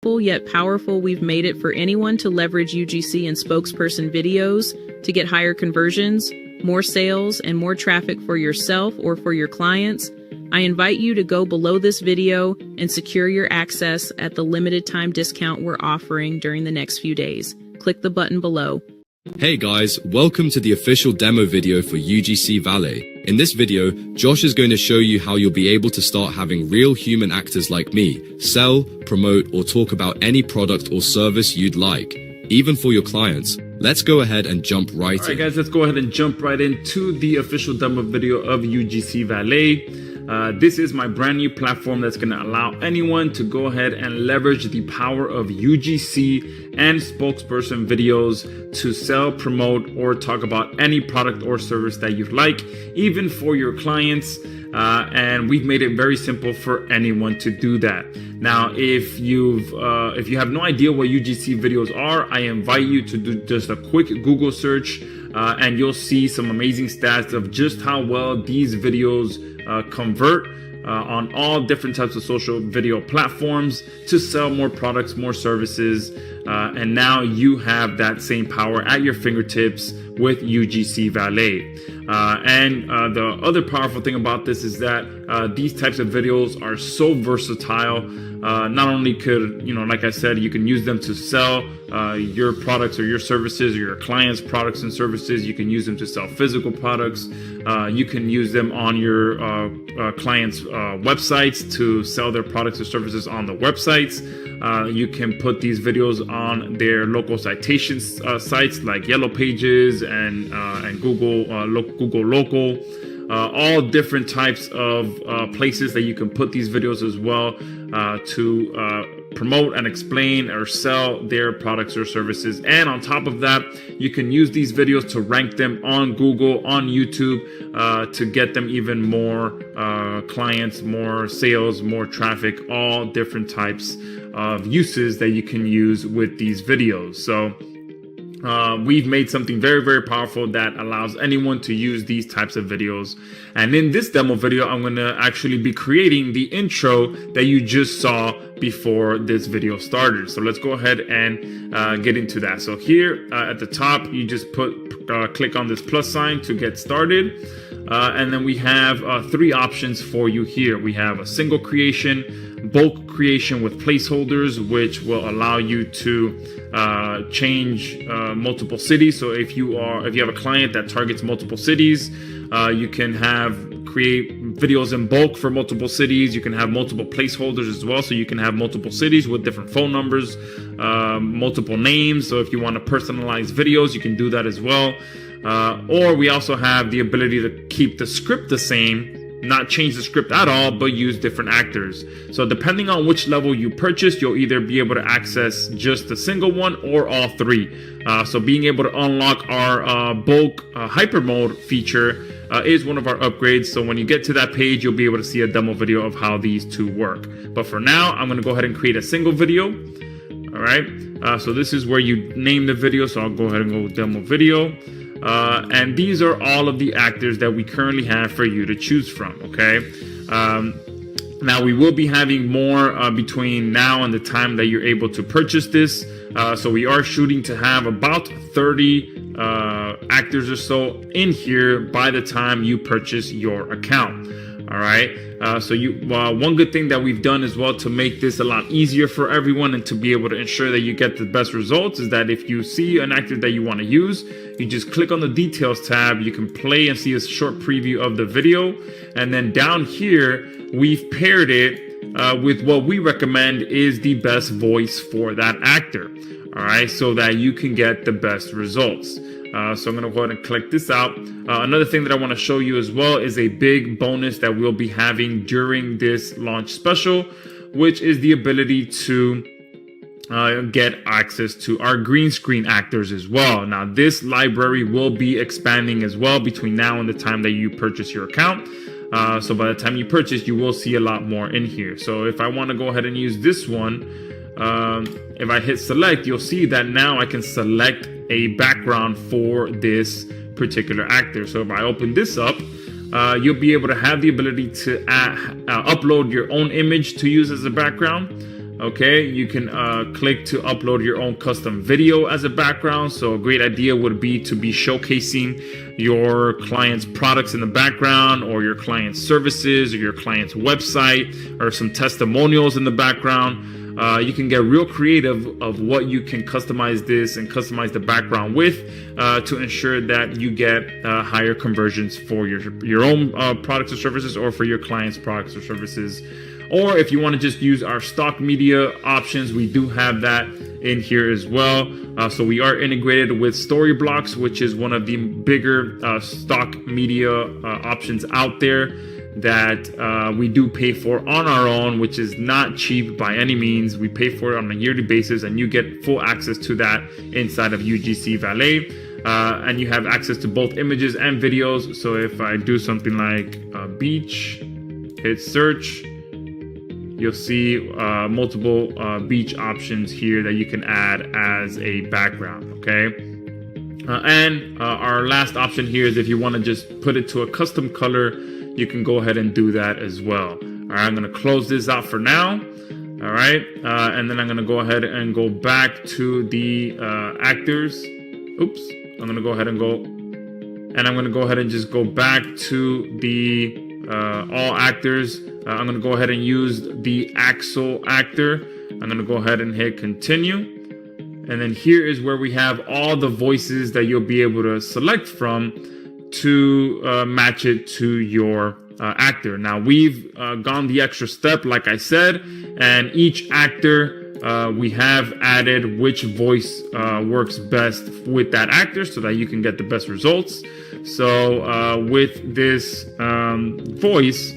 simple yet powerful we've made it for anyone to leverage UGC and spokesperson videos to get higher conversions, more sales, and more traffic for yourself or for your clients, I invite you to go below this video and secure your access at the limited time discount we're offering during the next few days. Click the button below. Hey guys, welcome to the official demo video for UGC Valet. In this video, Josh is going to show you how you'll be able to start having real human actors like me sell, promote, or talk about any product or service you'd like, even for your clients. Let's go ahead and jump right in. Alright guys, let's go ahead and jump right into the official demo video of UGC Valet. This is my brand new platform that's going to allow anyone to go ahead and leverage the power of UGC and spokesperson videos to sell, promote, or talk about any product or service that you'd like, even for your clients. And we've made it very simple for anyone to do that. Now, if you have no idea what UGC videos are, I invite you to do just a quick Google search, and you'll see some amazing stats of just how well these videos convert on all different types of social video platforms to sell more products, more services, and now you have that same power at your fingertips with UGC Valet. And the other powerful thing about this is that these types of videos are so versatile. Not only could, like I said, you can use them to sell your products or your services or your clients' products and services. You can use them to sell physical products. You can use them on your clients' websites to sell their products or services on the websites. You can put these videos on their local citations sites like Yellow Pages and Google Local. All different types of places that you can put these videos as well to promote and explain or sell their products or services. And on top of that, you can use these videos to rank them on Google, on YouTube, to get them even more clients, more sales, more traffic, all different types of uses that you can use with these videos. So we've made something very, very powerful that allows anyone to use these types of videos. And in this demo video, I'm going to actually be creating the intro that you just saw before this video started. So let's go ahead and get into that. So here at the top, you just click on this plus sign to get started. And then we have three options for you here. We have a single creation, bulk creation with placeholders, which will allow you to change multiple cities. So if you have a client that targets multiple cities, you can create videos in bulk for multiple cities. You can have multiple placeholders as well, so you can have multiple cities with different phone numbers, multiple names. So if you want to personalize videos, you can do that as well. Or we also have the ability to keep the script the same, not change the script at all, but use different actors. So depending on which level you purchase, you'll either be able to access just the single one or all three. So being able to unlock our bulk hyper mode feature is one of our upgrades. So when you get to that page, you'll be able to see a demo video of how these two work. But for now, I'm going to go ahead and create a single video. All right. So this is where you name the video. So I'll go ahead and go demo video. And these are all of the actors that we currently have for you to choose from. Okay. Now we will be having more between now and the time that you're able to purchase this. So we are shooting to have about 30 actors or so in here by the time you purchase your account. All right. So one good thing that we've done as well to make this a lot easier for everyone and to be able to ensure that you get the best results is that if you see an actor that you want to use, you just click on the details tab. You can play and see a short preview of the video. And then down here, we've paired it with what we recommend is the best voice for that actor. All right. So that you can get the best results. So I'm going to go ahead and click this out. Another thing that I want to show you as well is a big bonus that we'll be having during this launch special, which is the ability to get access to our green screen actors as well. Now, this library will be expanding as well between now and the time that you purchase your account. So by the time you purchase, you will see a lot more in here. So if I want to go ahead and use this one, if I hit select, you'll see that now I can select a background for this particular actor. So if I open this up, you'll be able to have the ability to upload your own image to use as a background. Okay, you can click to upload your own custom video as a background. So a great idea would be to be showcasing your client's products in the background, or your client's services, or your client's website, or some testimonials in the background. You can get real creative of what you can customize this and customize the background with to ensure that you get higher conversions for your own products or services, or for your client's products or services. Or if you want to just use our stock media options, we do have that in here as well. So we are integrated with Storyblocks, which is one of the bigger stock media options out there that we do pay for on our own, which is not cheap by any means. We pay for it on a yearly basis, and you get full access to that inside of UGC Valet. And you have access to both images and videos. So if I do something like beach, hit search, you'll see multiple beach options here that you can add as a background, okay? And our last option here is if you want to just put it to a custom color, you can go ahead and do that as well. All right, I'm going to close this out for now. All right, and then I'm going to go ahead and go back to the actors. Oops, I'm going to go ahead and just go back to the all actors. I'm going to go ahead and use the Axel actor. I'm going to go ahead and hit continue. And then here is where we have all the voices that you'll be able to select from to match it to your actor. Now we've gone the extra step, like I said, and each actor we have added which voice works best with that actor so that you can get the best results. So with this voice,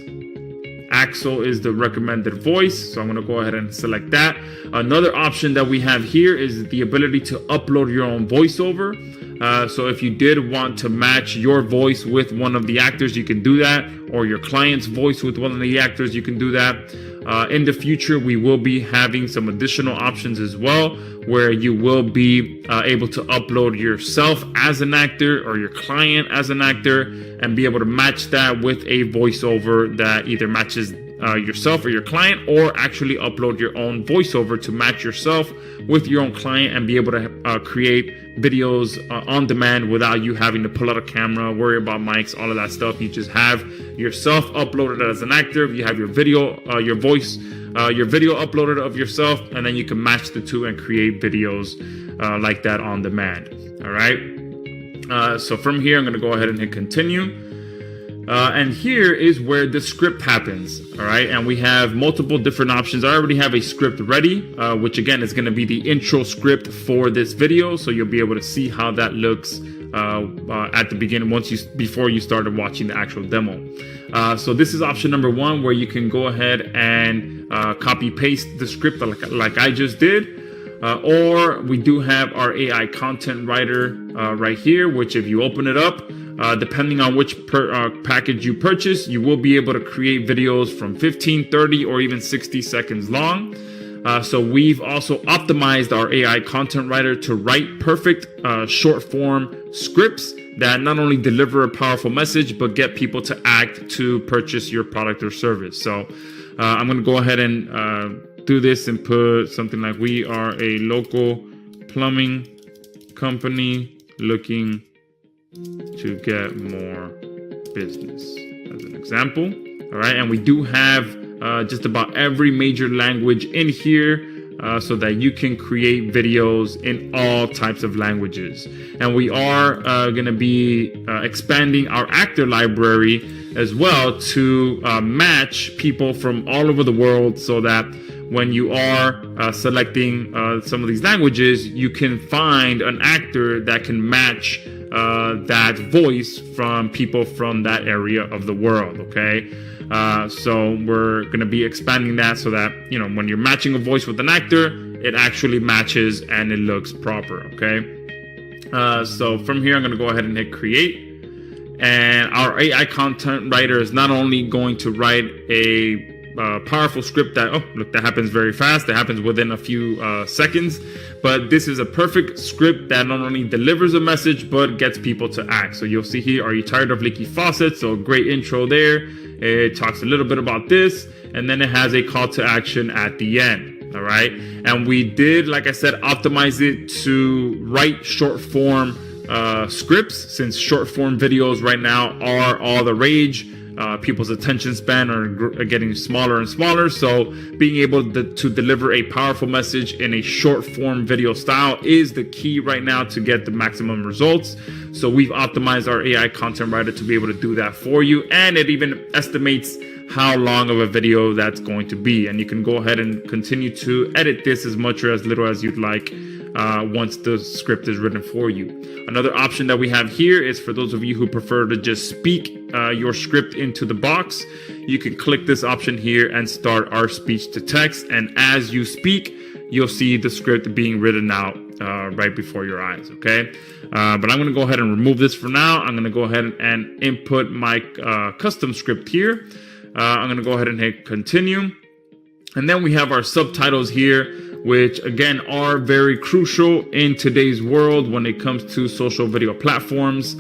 Axel is the recommended voice, so I'm going to go ahead and select that. Another option that we have here is the ability to upload your own voiceover. So if you did want to match your voice with one of the actors, you can do that, or your client's voice with one of the actors, you can do that. In the future, we will be having some additional options as well, where you will be able to upload yourself as an actor or your client as an actor, and be able to match that with a voiceover that either matches yourself or your client, or actually upload your own voiceover to match yourself with your own client and be able to create videos on demand without you having to pull out a camera, worry about mics, all of that stuff. You just have yourself uploaded as an actor. You have your video, your voice, your video uploaded of yourself, and then you can match the two and create videos like that on demand. All right. So from here, I'm going to go ahead and hit continue. And here is where the script happens. All right. And we have multiple different options. I already have a script ready, which again is going to be the intro script for this video. So you'll be able to see how that looks at the beginning before you started watching the actual demo. So this is option number one, where you can go ahead and copy paste the script like I just did. Or we do have our AI content writer right here, which if you open it up, depending on which package you purchase, you will be able to create videos from 15, 30, or even 60 seconds long. So we've also optimized our AI content writer to write perfect short form scripts that not only deliver a powerful message, but get people to act to purchase your product or service. So I'm going to go ahead and do this and put something like, we are a local plumbing company looking to get more business, as an example. All right, and we do have just about every major language in here, so that you can create videos in all types of languages. And we are going to be expanding our actor library as well to match people from all over the world, so that when you are selecting some of these languages, you can find an actor that can match that voice from people from that area of the world. Okay. So we're going to be expanding that so that, when you're matching a voice with an actor, it actually matches and it looks proper. Okay. So from here, I'm going to go ahead and hit create. And our AI content writer is not only going to write a powerful script that, oh, look, that happens very fast. That happens within a few seconds. But this is a perfect script that not only delivers a message, but gets people to act. So you'll see here, are you tired of leaky faucets? So great intro there. It talks a little bit about this, and then it has a call to action at the end. All right. And we did, like I said, optimize it to write short form scripts, since short form videos right now are all the rage. People's attention span are getting smaller and smaller. So being able to deliver a powerful message in a short form video style is the key right now to get the maximum results. So we've optimized our AI content writer to be able to do that for you. And it even estimates how long of a video that's going to be. And you can go ahead and continue to edit this as much or as little as you'd like once the script is written for you. Another option that we have here is for those of you who prefer to just speak your script into the box. You can click this option here and start our speech to text. And as you speak, you'll see the script being written out right before your eyes. Okay. But I'm going to go ahead and remove this for now. I'm going to go ahead and input my custom script here. I'm going to go ahead and hit continue. And then we have our subtitles here, which again are very crucial in today's world when it comes to social video platforms.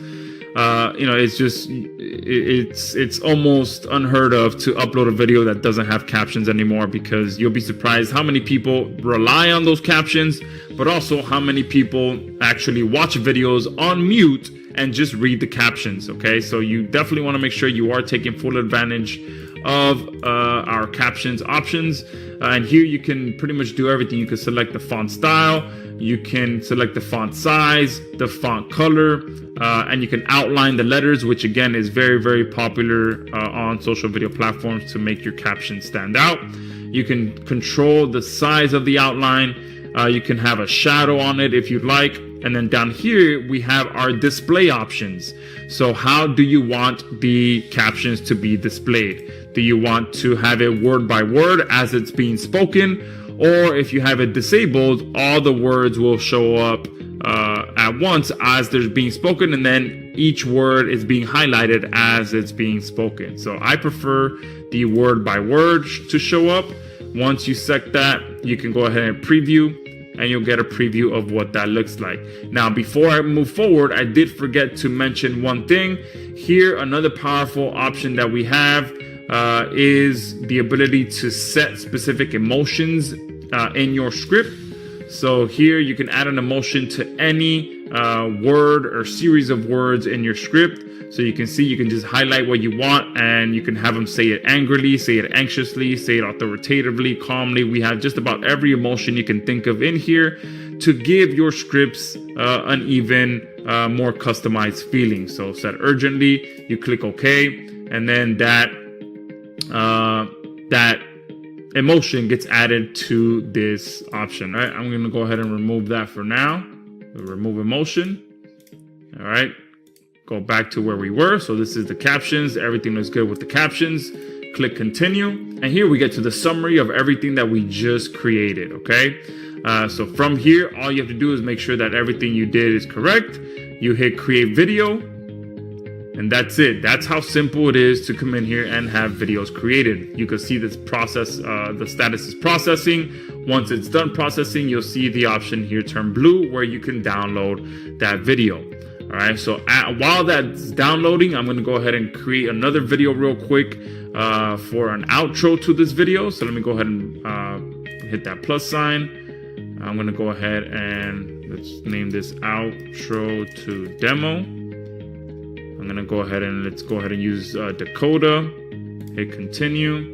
It's almost unheard of to upload a video that doesn't have captions anymore, because you'll be surprised how many people rely on those captions, but also how many people actually watch videos on mute and just read the captions. Okay, so you definitely want to make sure you are taking full advantage of our captions options. And here you can pretty much do everything. You can select the font style, you can select the font size, the font color, and you can outline the letters, which again is very, very popular on social video platforms to make your captions stand out. You can control the size of the outline. You can have a shadow on it if you'd like. And then down here, we have our display options. So how do you want the captions to be displayed? Do you want to have it word by word as it's being spoken? Or if you have it disabled, all the words will show up at once as they're being spoken, and then each word is being highlighted as it's being spoken. So I prefer the word by word to show up. Once you set that, you can go ahead and preview, and you'll get a preview of what that looks like. Now, before I move forward, I did forget to mention one thing. Here, another powerful option that we have is the ability to set specific emotions in your script. So here you can add an emotion to any word or series of words in your script. So you can see, you can just highlight what you want, and you can have them say it angrily, say it anxiously, say it authoritatively, calmly. We have just about every emotion you can think of in here to give your scripts an even more customized feeling. So set urgently, you click OK, and then that emotion gets added to this option. All right, I'm going to go ahead and remove that for now. Remove emotion. All right, go back to where we were. So this is the captions. Everything looks good with the captions. Click continue. And here we get to the summary of everything that we just created. Okay, so from here, all you have to do is make sure that everything you did is correct. You hit create video. And that's it. That's how simple it is to come in here and have videos created. You can see this process, the status is processing. Once it's done processing, you'll see the option here turn blue where you can download that video. All right, so while that's downloading, I'm going to go ahead and create another video real quick for an outro to this video. So let me go ahead and hit that plus sign. I'm going to go ahead and let's name this outro to demo. I'm going to go ahead and let's go ahead and use Dakota. Hit continue.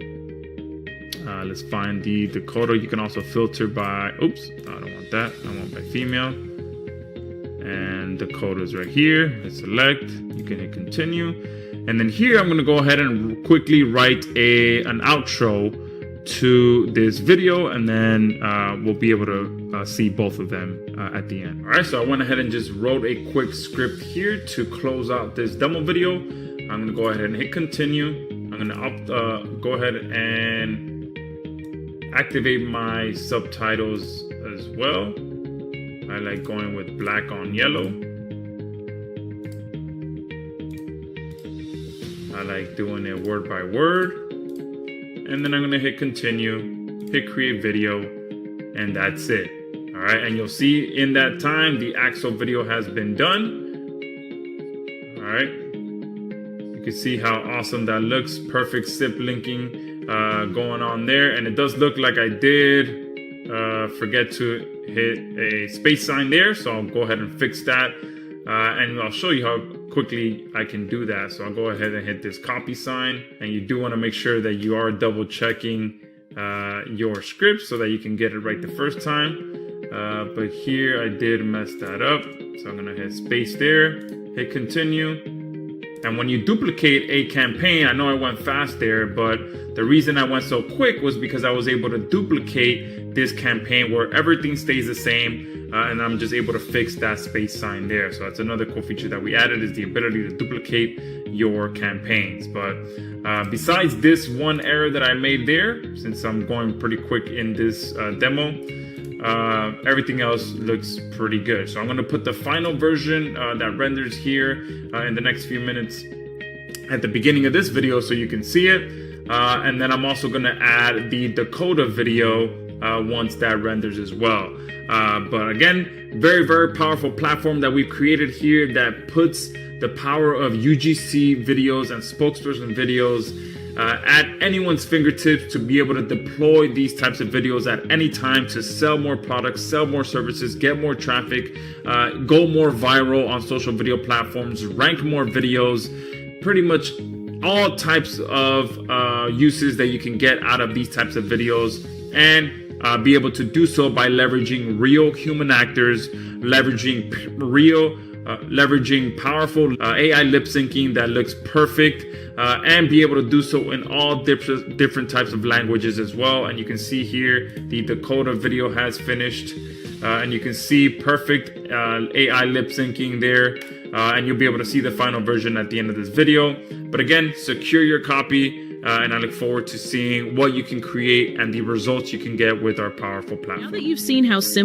Let's find the Dakota. You can also filter by, oops, I don't want that. I want by female. And Dakota's right here. Let's select. You can hit continue. And then here I'm going to go ahead and quickly write an outro to this video, and then we'll be able to see both of them at the end. All right, so I went ahead and just wrote a quick script here to close out this demo video. I'm going to go ahead and hit continue. I'm going to go ahead and activate my subtitles as well. I like going with black on yellow. I like doing it word by word. And then I'm going to hit continue, hit create video, and that's it. All right, and you'll see in that time the actual video has been done. All right, you can see how awesome that looks. Perfect zip linking going on there, and it does look like I did forget to hit a space sign there. So I'll go ahead and fix that. And I'll show you how quickly I can do that. So I'll go ahead and hit this copy sign. And you do want to make sure that you are double checking your script so that you can get it right the first time. But here I did mess that up. So I'm going to hit space there, hit continue. And when you duplicate a campaign, I know I went fast there, but the reason I went so quick was because I was able to duplicate this campaign where everything stays the same, and I'm just able to fix that space sign there. So that's another cool feature that we added, is the ability to duplicate your campaigns. But besides this one error that I made there, since I'm going pretty quick in this demo, everything else looks pretty good. So I'm going to put the final version that renders here in the next few minutes at the beginning of this video so you can see it. And then I'm also going to add the Dakota video once that renders as well. But again, very, very powerful platform that we've created here that puts the power of UGC videos and spokesperson videos at anyone's fingertips to be able to deploy these types of videos at any time to sell more products, sell more services, get more traffic, go more viral on social video platforms, rank more videos, pretty much all types of uses that you can get out of these types of videos, and be able to do so by leveraging real human actors, leveraging powerful AI lip syncing that looks perfect, and be able to do so in all different types of languages as well. And you can see here the Dakota video has finished, and you can see perfect AI lip syncing there, and you'll be able to see the final version at the end of this video. But again, secure your copy, and I look forward to seeing what you can create and the results you can get with our powerful platform. Now that you've seen how simple